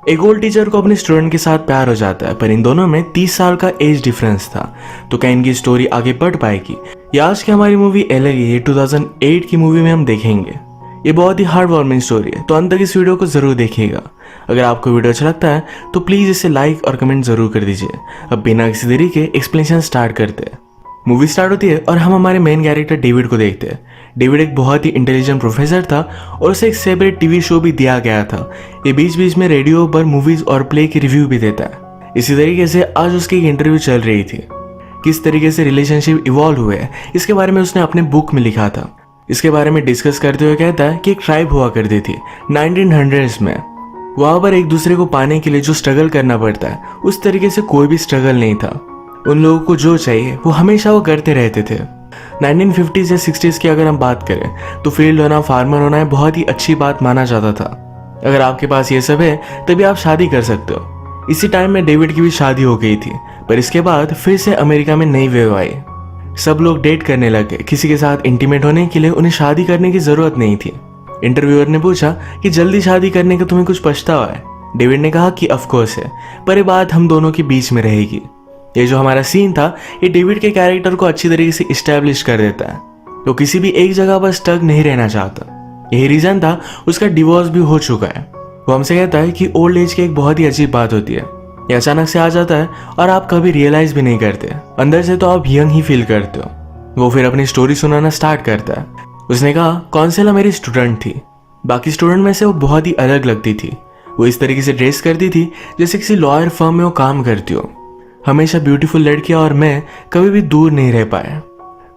एक old teacher को अपने स्टूडेंट के साथ प्यार हो जाता है, पर इन दोनों में 30 साल का एज डिफरेंस था। तो क्या इनकी स्टोरी आगे बढ़ पाएगी? ये आज की हमारी मूवी अलग है, ये 2008 की मूवी में हम देखेंगे। ये बहुत ही हार्ट वार्मिंग स्टोरी है, तो अंत तक इस वीडियो को जरूर देखिएगा। अगर आपको वीडियो अच्छा लगता है तो प्लीज इसे लाइक और कमेंट जरूर कर दीजिए। अब बिना किसी देरी के एक्सप्लेनेशन स्टार्ट करते हैं। मूवी स्टार्ट होती है और हम हमारे मेन कैरेक्टर डेविड को देखते हैं। डेविड एक बहुत ही इंटेलिजेंट प्रोफेसर था और उसे एक सेपरेट टीवी शो भी दिया गया था। ये बीच बीच में रेडियो पर मूवीज और प्ले की रिव्यू भी देता है। इसी तरीके से आज उसकी एक इंटरव्यू चल रही थी। किस तरीके से रिलेशनशिप इवॉल्व हुए इसके बारे में उसने अपने बुक में लिखा था। इसके बारे में डिस्कस करते हुए कहता है कि एक ट्राइब हुआ करती थी 1900s में। वहां पर एक दूसरे को पाने के लिए जो स्ट्रगल करना पड़ता है, उस तरीके से कोई भी स्ट्रगल नहीं था। उन लोगों को जो चाहिए वो हमेशा वो करते रहते थे। 1950s या 60s की अगर हम बात करें तो फील्ड होना, फार्मर होना बहुत ही अच्छी बात माना जाता था। अगर आपके पास ये सब है तभी आप शादी कर सकते हो। इसी टाइम में डेविड की भी शादी हो गई थी, पर इसके बाद फिर से अमेरिका में नई वेव आई। सब लोग डेट करने लगे। किसी के साथ इंटीमेट होने के लिए उन्हें शादी करने की जरूरत नहीं थी। इंटरव्यूअर ने पूछा कि जल्दी शादी करने का तुम्हें कुछ पछतावा है? डेविड ने कहा कि ऑफ कोर्स है, पर ये बात हम दोनों के बीच में रहेगी। ये जो हमारा सीन था, ये डेविड के कैरेक्टर को अच्छी तरीके से इस्टेब्लिश कर देता है। तो किसी भी एक जगह पर स्टक नहीं रहना चाहता। यही रीजन था उसका डिवोर्स भी हो चुका है। वो हमसे कहता है कि ओल्ड एज की एक बहुत ही अजीब बात होती है। ये अचानक से आ जाता है और आप कभी रियलाइज भी नहीं करते। अंदर से तो आप यंग ही फील करते हो। वो फिर अपनी स्टोरी सुनाना स्टार्ट करता है। उसने कहा कौंसेला मेरी स्टूडेंट थी। बाकी स्टूडेंट में से वो बहुत ही अलग लगती थी। वो इस तरीके से ड्रेस करती थी जैसे किसी लॉयर फर्म में वो काम करती हो। हमेशा ब्यूटीफुल लड़कियां और मैं कभी भी दूर नहीं रह पाए।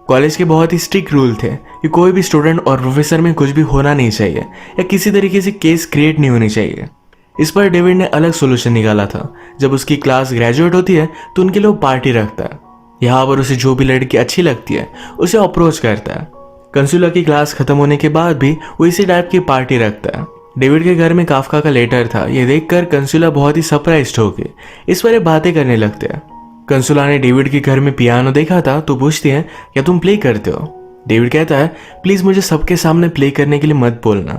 कॉलेज के बहुत ही स्ट्रिक्ट रूल थे कि कोई भी स्टूडेंट और प्रोफेसर में कुछ भी होना नहीं चाहिए या किसी तरीके से केस क्रिएट नहीं होनी चाहिए। इस पर डेविड ने अलग सोल्यूशन निकाला था। जब उसकी क्लास ग्रेजुएट होती है तो उनके लिए पार्टी रखता है। यहाँ पर उसे जो भी लड़की अच्छी लगती है उसे अप्रोच करता है। कंसुला की क्लास खत्म होने के बाद भी वो इसी टाइप की पार्टी रखता है। डेविड के घर में काफका का लेटर था। ये देखकर कंसुला बहुत ही सरप्राइज्ड हो गई। इस पर बातें करने लगते हैं। कंसुला ने डेविड के घर में पियानो देखा था तो पूछती है क्या तुम प्ले करते हो? डेविड कहता है प्लीज मुझे सबके सामने प्ले करने के लिए मत बोलना।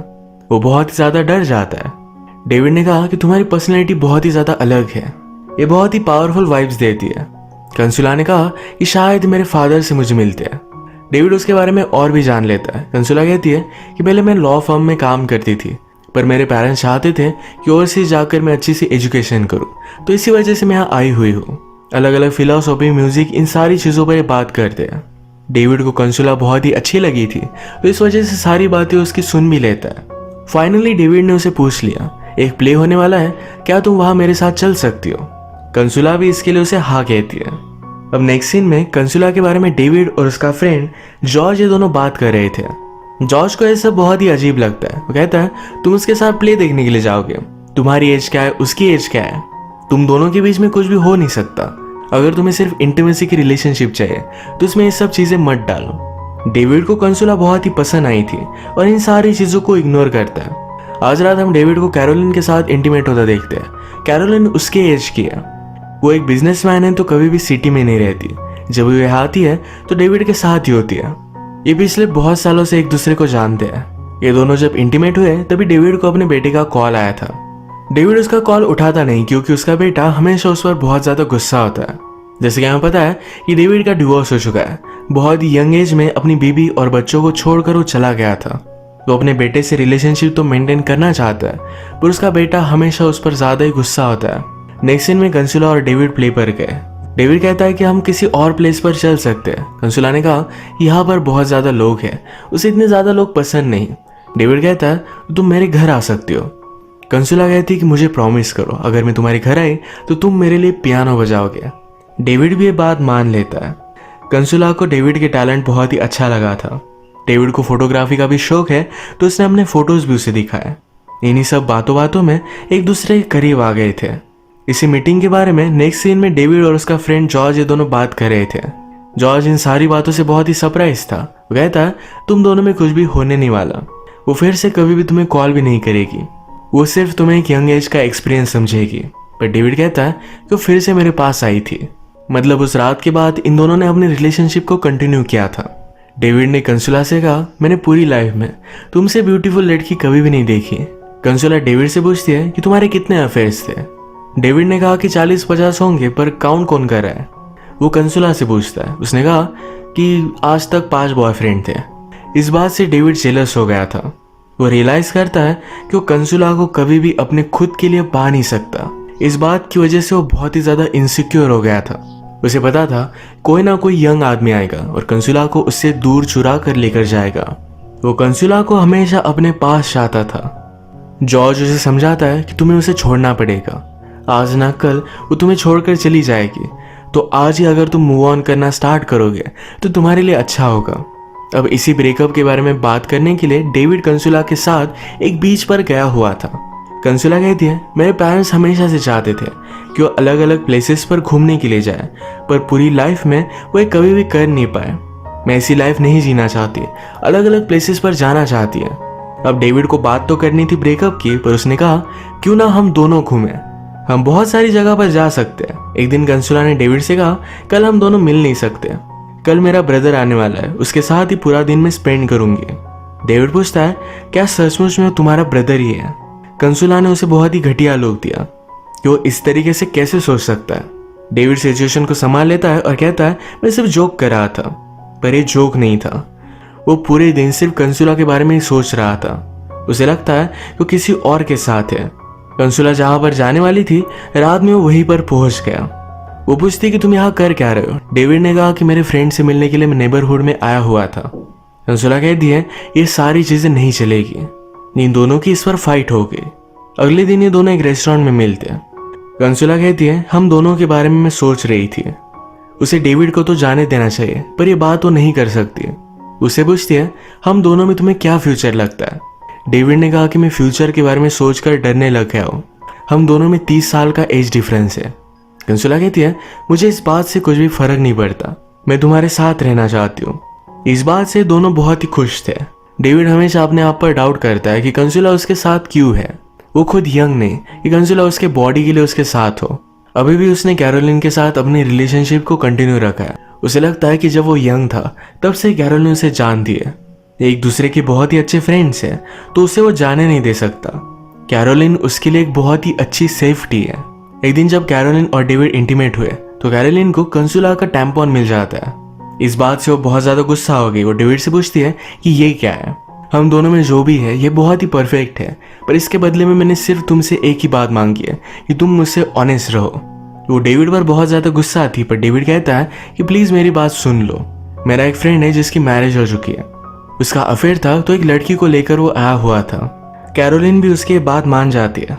वो बहुत ही ज्यादा डर जाता है। डेविड ने कहा कि तुम्हारी पर्सनैलिटी बहुत ही ज्यादा अलग है, ये बहुत ही पावरफुल वाइब्स देती है। कंसुला ने कहा कि शायद मेरे फादर से मुझे मिलते हैं। डेविड उसके बारे में और भी जान लेता है। कंसुला कहती है कि पहले मैं लॉ फर्म में काम करती थी, पर मेरे पेरेंट्स चाहते थे कि ओवरसीज जाकर मैं अच्छी सी एजुकेशन करूं, तो इसी वजह से मैं यहाँ आई हुई हूँ। अलग अलग फिलोसॉफी, म्यूजिक, इन सारी चीज़ों पर बात करते हैं। डेविड को कंसुला बहुत ही अच्छी लगी थी, तो इस वजह से सारी बातें उसकी सुन भी लेता है। फाइनली डेविड ने उसे पूछ लिया एक प्ले होने वाला है, क्या तुम वहां मेरे साथ चल सकती हो? कंसुला भी इसके लिए उसे हाँ कहती है। अब नेक्स्ट सीन में कंसुला के बारे में डेविड और उसका फ्रेंड जॉर्ज ये दोनों बात कर रहे थे। जॉर्ज को ये सब बहुत ही अजीब लगता है। वो कहता है तुम उसके साथ प्ले देखने के लिए जाओगे, तुम्हारी एज क्या है, उसकी एज क्या है, तुम दोनों के बीच में कुछ भी हो नहीं सकता। अगर तुम्हें सिर्फ इंटीमेसी की रिलेशनशिप चाहिए तो उसमें ये सब चीजें मत डालो। डेविड को कंसुला बहुत ही पसंद आई थी और इन सारी चीजों को इग्नोर करता है। आज रात हम डेविड को कैरोलिन के साथ इंटीमेट होता देखते हैं। कैरोलिन उसके एज की है। वो एक बिजनेसमैन है तो कभी भी सिटी में नहीं रहती। जब वो यहाँ आती है तो डेविड के साथ ही होती है। ये पिछले बहुत सालों से एक दूसरे को जानते हैं। ये दोनों जब इंटीमेट हुए तभी डेविड को अपने बेटे का कॉल आया था। डेविड उसका कॉल उठाता नहीं क्योंकि उसका बेटा हमेशा उस पर बहुत ज्यादा गुस्सा होता है। जैसे कि हमें पता है कि डेविड का डिवोर्स हो चुका है। बहुत ही यंग एज में अपनी बीबी और बच्चों को छोड़कर वो चला गया था। वो अपने बेटे से रिलेशनशिप तो मेंटेन करना चाहता है, पर उसका बेटा हमेशा उस पर ज्यादा ही गुस्सा होता है। नेक्स्ट सीन में कंसुला और डेविड प्ले पर गए। डेविड कहता है कि हम किसी और प्लेस पर चल सकते हैं। कंसुला ने कहा यहाँ पर बहुत ज्यादा लोग हैं, उसे इतने ज्यादा लोग पसंद नहीं। डेविड कहता है तुम मेरे घर आ सकती हो। कंसुला कहती है कि मुझे प्रॉमिस करो अगर मैं तुम्हारे घर आई तो तुम मेरे लिए पियानो बजाओगे। डेविड भी ये बात मान लेता है। कंसुला को डेविड के टैलेंट बहुत ही अच्छा लगा था। डेविड को फोटोग्राफी का भी शौक है तो उसने अपने फोटोज भी उसे दिखाया। इन्हीं सब बातों बातों में एक दूसरे के करीब आ गए थे। इसी मीटिंग के बारे में नेक्स्ट सीन में डेविड और उसका फ्रेंड जॉर्ज ये दोनों बात कर रहे थे। जॉर्ज इन सारी बातों से बहुत ही सरप्राइज था। वो कहता है तुम दोनों में कुछ भी होने नहीं वाला। वो फिर से कभी भी तुम्हें कॉल भी नहीं करेगी। वो सिर्फ तुम्हें एक यंग एज का एक्सपीरियंस समझेगी। पर डेविड कहता है कि वो फिर से मेरे पास आई थी। मतलब उस रात के बाद इन दोनों ने अपने रिलेशनशिप को कंटिन्यू किया था। डेविड ने कंसुला से कहा मैंने पूरी लाइफ में तुमसे ब्यूटीफुल लड़की कभी भी नहीं देखी। कंसुला डेविड से पूछती है कि तुम्हारे कितने अफेयर्स थे। डेविड ने कहा कि 40-50 होंगे, पर काउंट कौन कर रहा है। वो कंसुला से पूछता है। उसने कहा कि आज तक 5 बॉयफ्रेंड थे। इस बात से डेविड जेलस हो गया था। वो रियलाइज करता है कि वो कंसुला को कभी भी अपने खुद के लिए पा नहीं सकता। इस बात की वजह से वो बहुत ही ज्यादा इनसिक्योर हो गया था। उसे पता था कोई ना कोई यंग आदमी आएगा और कंसुला को उससे दूर चुरा कर लेकर जाएगा। वो कंसुला को हमेशा अपने पास चाहता था। जॉर्ज उसे समझाता है कि तुम्हें उसे छोड़ना पड़ेगा, आज ना कल वो तुम्हें छोड़कर चली जाएगी, तो आज ही अगर तुम मूव ऑन करना स्टार्ट करोगे तो तुम्हारे लिए अच्छा होगा। अब इसी ब्रेकअप के बारे में बात करने के लिए डेविड कंसुला के साथ एक बीच पर गया हुआ था। कंसुला कहती है, मेरे पेरेंट्स हमेशा से चाहते थे कि वो अलग अलग प्लेसेस पर घूमने के लिए जाए, पर पूरी लाइफ में वो कभी भी कर नहीं पाए। मैं ऐसी लाइफ नहीं जीना चाहती, अलग अलग प्लेसेस पर जाना चाहती है। अब डेविड को बात तो करनी थी ब्रेकअप की, पर उसने कहा क्यों ना हम दोनों घूमें, हम बहुत सारी जगह पर जा सकते हैं। एक दिन कंसुला ने डेविड से कहा, कल हम दोनों मिल नहीं सकते, कल मेरा ब्रदर आने वाला है, उसके साथ ही पूरा दिन मैं स्पेंड करूंगी। डेविड पूछता है, क्या सचमुच में तुम्हारा ब्रदर ही है? कंसुला ने उसे बहुत ही घटिया लुक दिया कि वो इस तरीके से कैसे सोच सकता है। डेविड सिचुएशन को संभाल लेता है और कहता है, मैं सिर्फ जोक कर रहा था, पर ये जोक नहीं था। वो पूरे दिन सिर्फ कंसुला के बारे में ही सोच रहा था। उसे लगता है कि वो किसी और के साथ है। कंसुला जहां पर जाने वाली थी, रात में वो वहीं पर पहुंच गया। वो पूछती कि तुम यहाँ कर क्या रहे हो? डेविड ने कहा कि मेरे फ्रेंड से मिलने के लिए मैं नेबरहुड में आया हुआ था। कंसुला कहती है, ये सारी चीजें नहीं चलेगी, इन दोनों की इस पर फाइट हो गई। अगले दिन ये दोनों एक रेस्टोरेंट में मिलते हैं। कंसुला कहती है, हम दोनों के बारे में मैं सोच रही थी, उसे डेविड को तो जाने देना चाहिए, पर ये बात वो नहीं कर सकती। उसे पूछती है, हम दोनों में तुम्हें क्या फ्यूचर लगता है? डेविड ने कहा कि मैं फ्यूचर के बारे में सोचकर डरने लग गया हूँ, हम दोनों में 30 साल का एज डिफरेंस है। कंसुला कहती है, मुझे इस बात से कुछ भी फर्क नहीं पड़ता, मैं तुम्हारे साथ रहना चाहती हूँ। इस बात से दोनों बहुत ही खुश थे। डेविड हमेशा अपने आप पर डाउट करता है कि कंसुला उसके साथ क्यों है। वो खुद यंग नहीं कि कंसुला उसके बॉडी के लिए उसके साथ हो। अभी भी उसने कैरोलिन के साथ अपने रिलेशनशिप को कंटिन्यू रखा है। उसे लगता है कि जब वो यंग था तब से कैरोलिन उसे जानती है, एक दूसरे के बहुत ही अच्छे फ्रेंड्स हैं, तो उसे वो जाने नहीं दे सकता। कैरोलिन उसके लिए एक बहुत ही अच्छी सेफ्टी है। एक दिन जब कैरोलिन और डेविड इंटीमेट हुए तो कैरोलिन को कंसुला का टैम्पॉन मिल जाता है। इस बात से वो बहुत ज्यादा गुस्सा हो गई। वो डेविड से पूछती है कि ये क्या है? हम दोनों में जो भी है ये बहुत ही परफेक्ट है, पर इसके बदले में मैंने सिर्फ तुमसे एक ही बात मांगी है कि तुम मुझसे ऑनेस्ट रहो। वो डेविड पर बहुत ज्यादा गुस्सा थी, पर डेविड कहता है कि प्लीज मेरी बात सुन लो। मेरा एक फ्रेंड है जिसकी मैरिज हो चुकी है, उसका अफेयर था तो एक लड़की को लेकर वो आया हुआ था। कैरोलिन भी उसकी बात मान जाती है।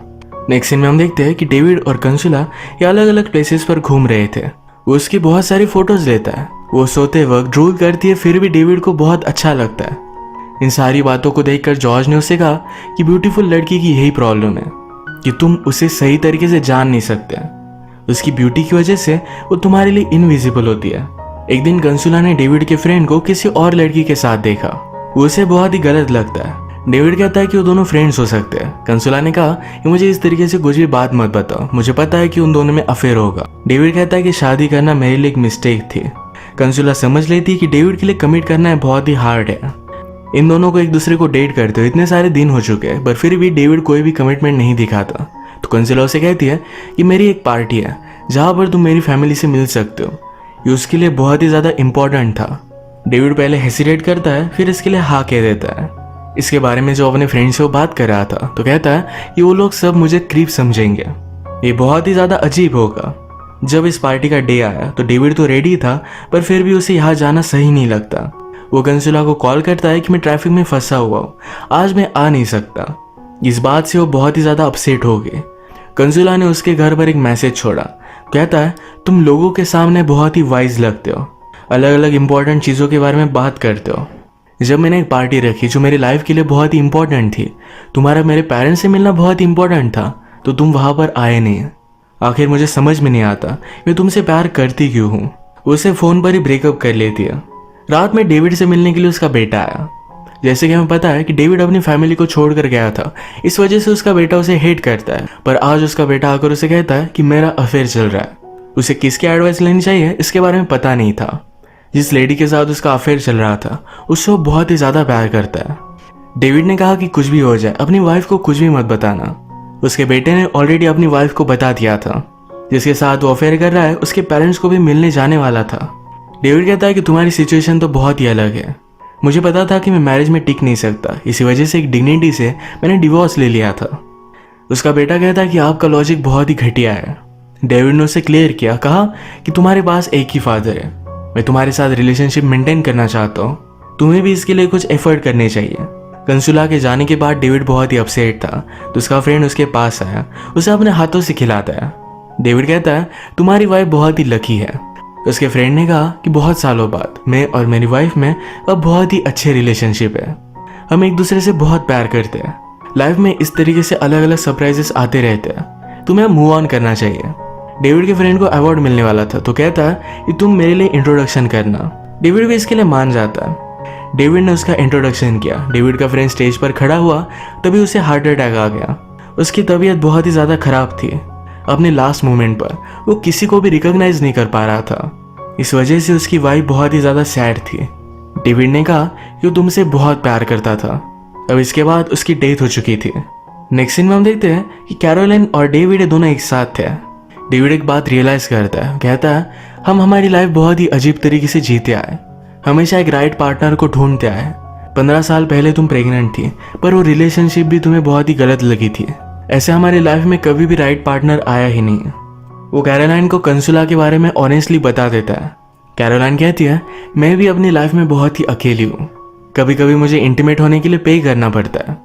नेक्स्ट सीन में हम देखते हैं कि डेविड और कंसुला ये अलग अलग प्लेसेस पर घूम रहे थे। वो उसकी बहुत सारी फोटोज लेता है। वो सोते वक्त ड्रूल करती है, फिर भी डेविड को बहुत अच्छा लगता है। इन सारी बातों को देखकर जॉर्ज ने उसे कहा कि ब्यूटीफुल लड़की की यही प्रॉब्लम है कि तुम उसे सही तरीके से जान नहीं सकते। उसकी ब्यूटी की वजह से वो तुम्हारे लिए इनविजिबल होती है। एक दिन कंसुला ने डेविड के फ्रेंड को किसी और लड़की के साथ देखा। वो उसे बहुत ही गलत लगता है। डेविड कहता है कि वो दोनों फ्रेंड्स हो सकते हैं। कंसुला ने कहा कि मुझे इस तरीके से कुछ भी बात मत बताओ, मुझे पता है कि उन दोनों में अफेयर होगा। डेविड कहता है कि शादी करना मेरे लिए एक मिस्टेक थी। कंसुला समझ लेती है कि डेविड के लिए कमिट करना बहुत ही हार्ड है। इन दोनों को एक दूसरे को डेट करते हुए इतने सारे दिन हो चुके हैं, पर फिर भी डेविड कोई भी कमिटमेंट नहीं दिखाता। तो कंसुला उसे कहती है कि मेरी एक पार्टी है जहां पर तुम मेरी फैमिली से मिल सकते हो। ये उसके लिए बहुत ही ज्यादा इंपॉर्टेंट था। डेविड पहले हेसिटेट करता है, फिर इसके लिए हाँ कह देता है। इसके बारे में जो अपने फ्रेंड से वो बात कर रहा था, तो कहता है कि वो लोग सब मुझे क्रीप समझेंगे, ये बहुत ही ज्यादा अजीब होगा। जब इस पार्टी का डे आया तो डेविड तो रेडी था, पर फिर भी उसे यहाँ जाना सही नहीं लगता। वो कंसुला को कॉल करता है कि मैं ट्रैफिक में फंसा हुआ हूँ, आज मैं आ नहीं सकता। इस बात से वो बहुत ही ज्यादा अपसेट हो गए। कंसुला ने उसके घर पर एक मैसेज छोड़ा, कहता है तुम लोगों के सामने बहुत ही वाइज लगते हो, अलग अलग इंपॉर्टेंट चीज़ों के बारे में बात करते हो। जब मैंने एक पार्टी रखी जो मेरी लाइफ के लिए बहुत ही इंपॉर्टेंट थी, तुम्हारा मेरे पेरेंट्स से मिलना बहुत ही इंपॉर्टेंट था, तो तुम वहां पर आए नहीं। आखिर मुझे समझ में नहीं आता मैं तुमसे प्यार करती क्यों हूँ। उसे फोन पर ही ब्रेकअप कर लेती है। रात में डेविड से मिलने के लिए उसका बेटा आया। जैसे कि हमें पता है कि डेविड अपनी फैमिली को छोड़कर गया था, इस वजह से उसका बेटा उसे हेट करता है। पर आज उसका बेटा आकर उसे कहता है कि मेरा अफेयर चल रहा है। उसे किसकी एडवाइस लेनी चाहिए इसके बारे में पता नहीं था। जिस लेडी के साथ उसका अफेयर चल रहा था उससे वो बहुत ही ज्यादा प्यार करता है। डेविड ने कहा कि कुछ भी हो जाए अपनी वाइफ को कुछ भी मत बताना। उसके बेटे ने ऑलरेडी अपनी वाइफ को बता दिया था। जिसके साथ वो अफेयर कर रहा है उसके पेरेंट्स को भी मिलने जाने वाला था। डेविड कहता है कि तुम्हारी सिचुएशन तो बहुत ही अलग है। मुझे पता था कि मैं मैरिज में टिक नहीं सकता, इसी वजह से एक डिग्निटी से मैंने डिवोर्स ले लिया था। उसका बेटा कहता है कि आपका लॉजिक बहुत ही घटिया है। डेविड ने उसे क्लियर किया, कहा कि तुम्हारे पास एक ही फादर है, मैं तुम्हारे साथ रिलेशनशिप मेंटेन करना चाहता हूँ, तुम्हें भी इसके लिए कुछ एफर्ट करने चाहिए। कंसुला के जाने के बाद डेविड बहुत ही अपसेट था, तो उसका फ्रेंड उसके पास आया, उसे अपने हाथों से खिलाता है। डेविड कहता है तुम्हारी वाइफ बहुत ही लकी है। उसके फ्रेंड ने कहा कि बहुत सालों बाद मैं और मेरी वाइफ में अब बहुत ही अच्छे रिलेशनशिप है, हम एक दूसरे से बहुत प्यार करते हैं। लाइफ में इस तरीके से अलग अलग सरप्राइजेस आते रहते हैं, तुम्हें मूव ऑन करना चाहिए। डेविड के फ्रेंड को अवार्ड मिलने वाला था, तो कहता है कि तुम मेरे लिए इंट्रोडक्शन करना। डेविड भी इसके लिए मान जाता है। डेविड ने उसका इंट्रोडक्शन किया। डेविड का फ्रेंड स्टेज पर खड़ा हुआ, तभी उसे हार्ट अटैक आ गया। उसकी तबीयत बहुत ही ज़्यादा खराब थी। अपने लास्ट मोमेंट पर वो किसी को भी रिकॉग्नाइज नहीं कर पा रहा था। इस वजह से उसकी वाइफ बहुत ही ज़्यादा सैड थी। डेविड ने कहा कि वो तुमसे बहुत प्यार करता था। अब इसके बाद उसकी डेथ हो चुकी थी। नेक्स्ट सीन में हम देखते हैं कि कैरोलाइन और डेविड दोनों एक साथ थे। डेविड एक बात रियलाइज करता है, कहता है हम हमारी लाइफ बहुत ही अजीब तरीके से जीते आए, हमेशा एक राइट पार्टनर को ढूंढते आए। 15 साल पहले तुम प्रेग्नेंट थी, पर वो रिलेशनशिप भी तुम्हें बहुत ही गलत लगी थी। ऐसे हमारी लाइफ में कभी भी राइट पार्टनर आया ही नहीं। वो कैरोलाइन को कंसुला के बारे में ऑनेस्टली बता देता है। कैरोलाइन कहती है मैं भी अपनी लाइफ में बहुत ही अकेली हूँ, कभी कभी मुझे इंटीमेट होने के लिए पे करना पड़ता है।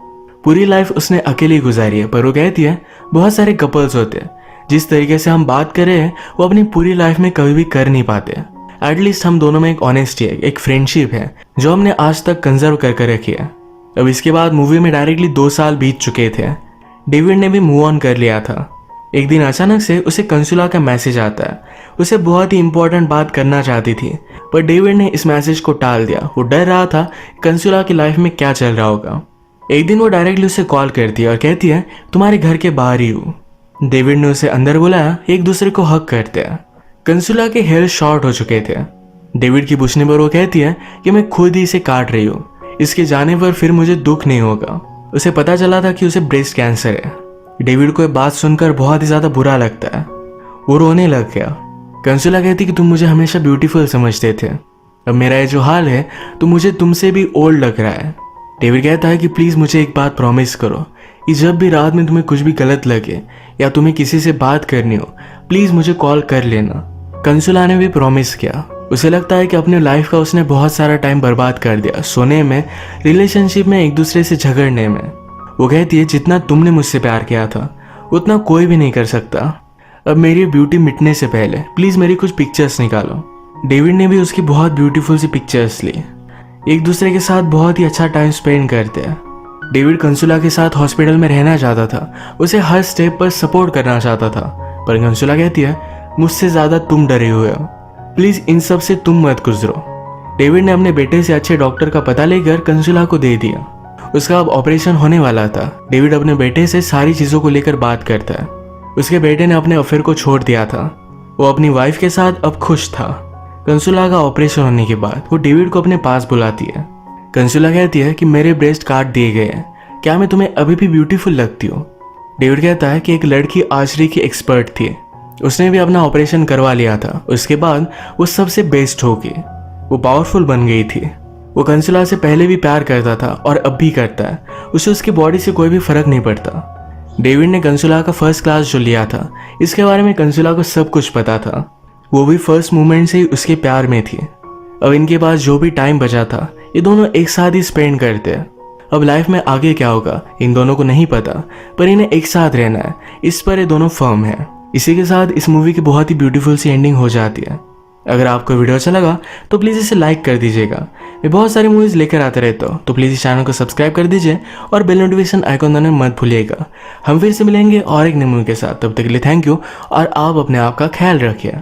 पूरी लाइफ उसने अकेली गुजारी है, पर वो कहती है बहुत सारे कपल्स होते हैं जिस तरीके से हम बात कर रहे हैं वो अपनी पूरी लाइफ में कभी भी कर नहीं पाते। एटलीस्ट हम दोनों में एक ऑनेस्टी है, एक फ्रेंडशिप है जो हमने आज तक कंजर्व कर रखी है। अब इसके बाद मूवी में डायरेक्टली 2 साल बीत चुके थे। डेविड ने भी मूव ऑन कर लिया था। एक दिन अचानक से उसे कंसुला का मैसेज आता है। उसे बहुत ही इंपॉर्टेंट बात करना चाहती थी, पर डेविड ने इस मैसेज को टाल दिया। वो डर रहा था कंसुला की लाइफ में क्या चल रहा होगा। एक दिन वो डायरेक्टली उसे कॉल करती है और कहती है तुम्हारे घर के बाहर ही हूँ। डेविड ने उसे अंदर बुलाया, एक दूसरे को हक करते हैं। कंसुला के हेयर शॉर्ट हो चुके थे। डेविड की पूछने पर वो कहती है कि मैं खुद ही इसे काट रही हूँ, इसके जाने पर फिर मुझे दुख नहीं होगा। उसे पता चला था कि उसे ब्रेस्ट कैंसर है। डेविड को ये बात सुनकर बहुत ही ज्यादा बुरा लगता है, वो रोने लग गया। कंसुला कहती कि तुम मुझे हमेशा ब्यूटीफुल समझते थे, अब मेरा ये जो हाल है तो मुझे तुमसे भी ओल्ड लग रहा है। डेविड कहता है कि प्लीज मुझे एक बात प्रॉमिस करो कि जब भी रात में तुम्हें कुछ भी गलत लगे या तुम्हें किसी से बात करनी हो प्लीज मुझे कॉल कर लेना। कंसुला ने भी प्रॉमिस किया। उसे लगता है कि अपने लाइफ का उसने बहुत सारा टाइम बर्बाद कर दिया सोने में, रिलेशनशिप में, एक दूसरे से झगड़ने में। वो कहती है जितना तुमने मुझसे प्यार किया था उतना कोई भी नहीं कर सकता। अब मेरी ब्यूटी मिटने से पहले प्लीज मेरी कुछ पिक्चर्स निकालो। डेविड ने भी उसकी बहुत ब्यूटीफुल सी पिक्चर्स ली। एक दूसरे के साथ बहुत ही अच्छा टाइम स्पेंड करते हैं। डेविड कंसुला के साथ हॉस्पिटल में रहना चाहता था, उसे हर स्टेप पर सपोर्ट करना चाहता था, पर कंसुला कहती है मुझसे ज्यादा तुम डरे हुए हो, प्लीज इन सब से तुम मत गुजरो। डेविड ने अपने बेटे से अच्छे डॉक्टर का पता लेकर कंसुला को दे दिया। उसका अब ऑपरेशन होने वाला था। डेविड अपने बेटे से सारी चीजों को लेकर बात करता है। उसके बेटे ने अपने अफेयर को छोड़ दिया था, वो अपनी वाइफ के साथ अब खुश था। कंसुला का ऑपरेशन होने के बाद वो डेविड को अपने पास बुलाती है। कंसुला कहती है कि मेरे ब्रेस्ट काट दिए गए हैं, क्या मैं तुम्हें अभी भी ब्यूटीफुल लगती हूँ। डेविड कहता है कि एक लड़की आर्चरी की एक्सपर्ट थी, उसने भी अपना ऑपरेशन करवा लिया था, उसके बाद वो सबसे बेस्ट होगी, वो पावरफुल बन गई थी। वो कंसुला से पहले भी प्यार करता था और अब भी करता है, उसे उसकी बॉडी से कोई भी फर्क नहीं पड़ता। डेविड ने कंसुला का फर्स्ट क्लास जो लिया था इसके बारे में कंसुला को सब कुछ पता था, वो भी फर्स्ट मोमेंट से ही उसके प्यार में थी। अब इनके पास जो भी टाइम बचा था ये दोनों एक साथ ही स्पेंड करते हैं। अब लाइफ में आगे क्या होगा इन दोनों को नहीं पता, पर इन्हें एक साथ रहना है, इस पर ये दोनों फर्म है। इसी के साथ इस मूवी की बहुत ही ब्यूटीफुल सी एंडिंग हो जाती है। अगर आपको वीडियो अच्छा लगा तो प्लीज़ इसे लाइक कर दीजिएगा। मैं बहुत सारी मूवीज़ लेकर आते रहता हूँ, तो प्लीज़ इस चैनल को सब्सक्राइब कर दीजिए और बेल नोटिफिकेशन आइकॉन दबाना मत भूलिएगा। हम फिर से मिलेंगे और एक नई मूवी के साथ, तब तक के लिए थैंक यू और आप अपने आप का ख्याल रखिए।